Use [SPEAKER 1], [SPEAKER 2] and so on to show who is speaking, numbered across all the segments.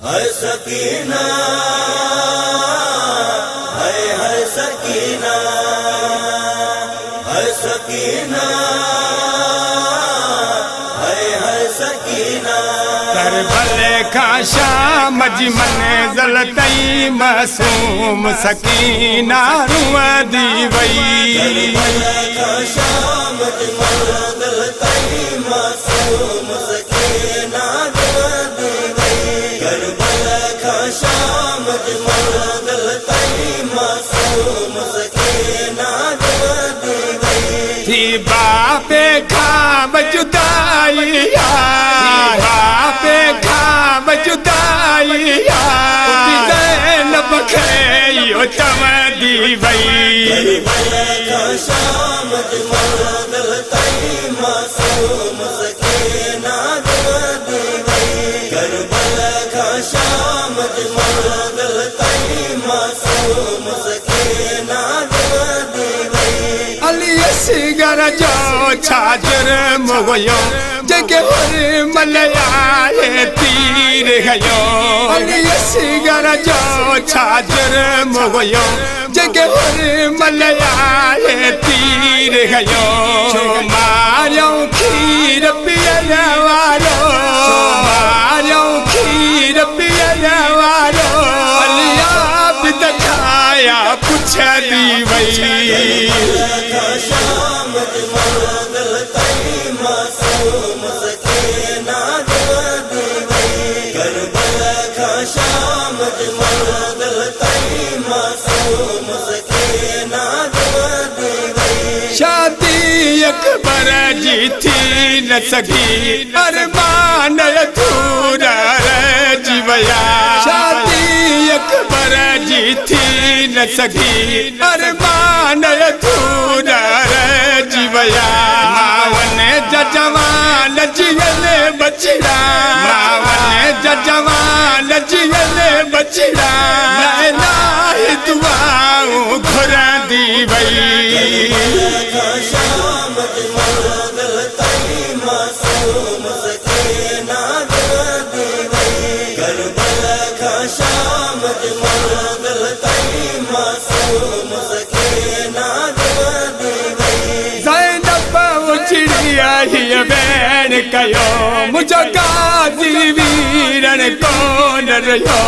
[SPEAKER 1] है सकीना है सकीना है सकीना है सकीना
[SPEAKER 2] करबले का शाम मन जलतई मासूम सकीना रुवदी वई
[SPEAKER 1] का शाम मन जलतई मासूम सकीना रुवदी वई करबला का शाम मन जलतई मासूम सकीना रुवदी वई
[SPEAKER 2] थी बापे खाब जुदाई बापे खाब जुदाई ज़ैनब खे यो चवंदी वई
[SPEAKER 1] करबला का शाम मन जलतई मासूम सकीना रुवदी वई करबला का शाम मन जलतई मासूम सकीना रुवदी वई
[SPEAKER 2] अली सिगर जो छाजर मोयो जगे हर मलयाए तीर गयो अली सिगर जो छाजर मोयो जगे हर मलयाए तीर गयो मारो खीर पियल वालो मारो खीर पियल वालो अलिया भी दिखाया कुछ दी वई
[SPEAKER 1] का शाम मन जलतई मासूम सकीना रुवदी वई करबला का शाम मन जलतई मासूम सकीना रुवदी वई
[SPEAKER 2] शादी अकबर जी थी न सकी अरमान अधूरा रह जीवया शादी अकबर जी थी न सकी अरमान अधूरा रह जीवया मावन जजवान जियल बचड़ा मावन जजवान जियल बचड़ा लाही दुआऊं घुरा दी वई
[SPEAKER 1] का शाम मन जलतई मासूम सकीना रुवदी वई करबला का शाम मन जलतई मासूम सकीना रुवदी वई
[SPEAKER 2] ज़ैनब उछड़िया ही बैन कयो मुझो गाजी वीरन कौन रहो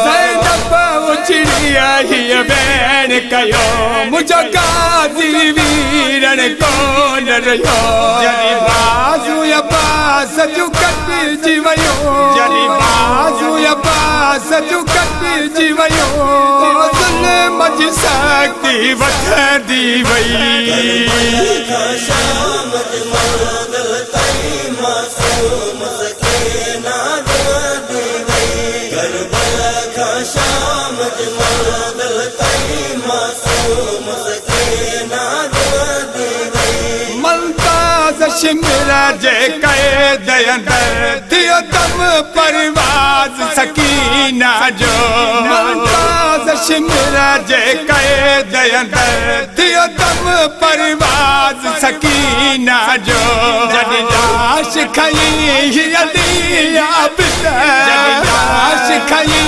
[SPEAKER 2] ज़ैनब उछड़िया ही बैन कयो मुझो गाजी वीरन कौन रहो जरी बाजू या पास जो कटी जीवयो जरी बाजू या पास जो कटी जीवयो ज़ुल्म जी शक्ति वठ दी वई
[SPEAKER 1] का शाम मन जलतई मासूम सकीना रुवदी वई करबला का शाम मन जलतई मासूम सकीना रुवदी वई
[SPEAKER 2] मुमताज़ शिमरा जे कैद अंदर दियो दम परवाज़ सकीना जो मुमताज़ शिमरा जे कैद अंदर दियो दम परवाज़ सकीना जो जॾहिं लाश खई अली आबिद जॾहिं लाश खई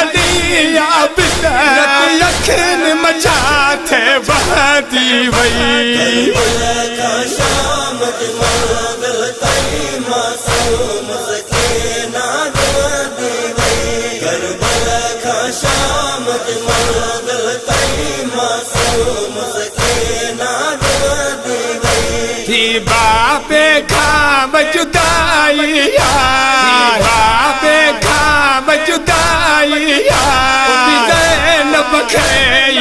[SPEAKER 2] अली आबिद अखियुनि मछा थे बहती वई
[SPEAKER 1] का शाम मन जलतई मासूम सकीना रुवदी वई करबला का शाम मन जलतई मासूम सकीना रुवदी वई
[SPEAKER 2] थी बापे खाब जुदाई बापे खाब जुदाई ज़ैनब खे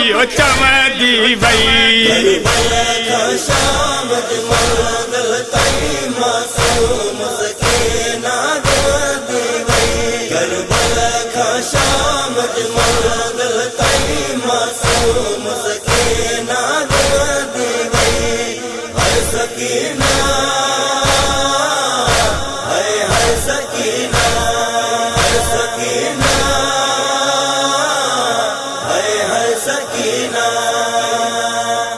[SPEAKER 2] यो चवंदी वई
[SPEAKER 1] करबला का शाम मन जलतई मासूम सकीना रुवदी वई करबला का शाम मन जलतई मासूम सकीना रुवदी वई है सकीना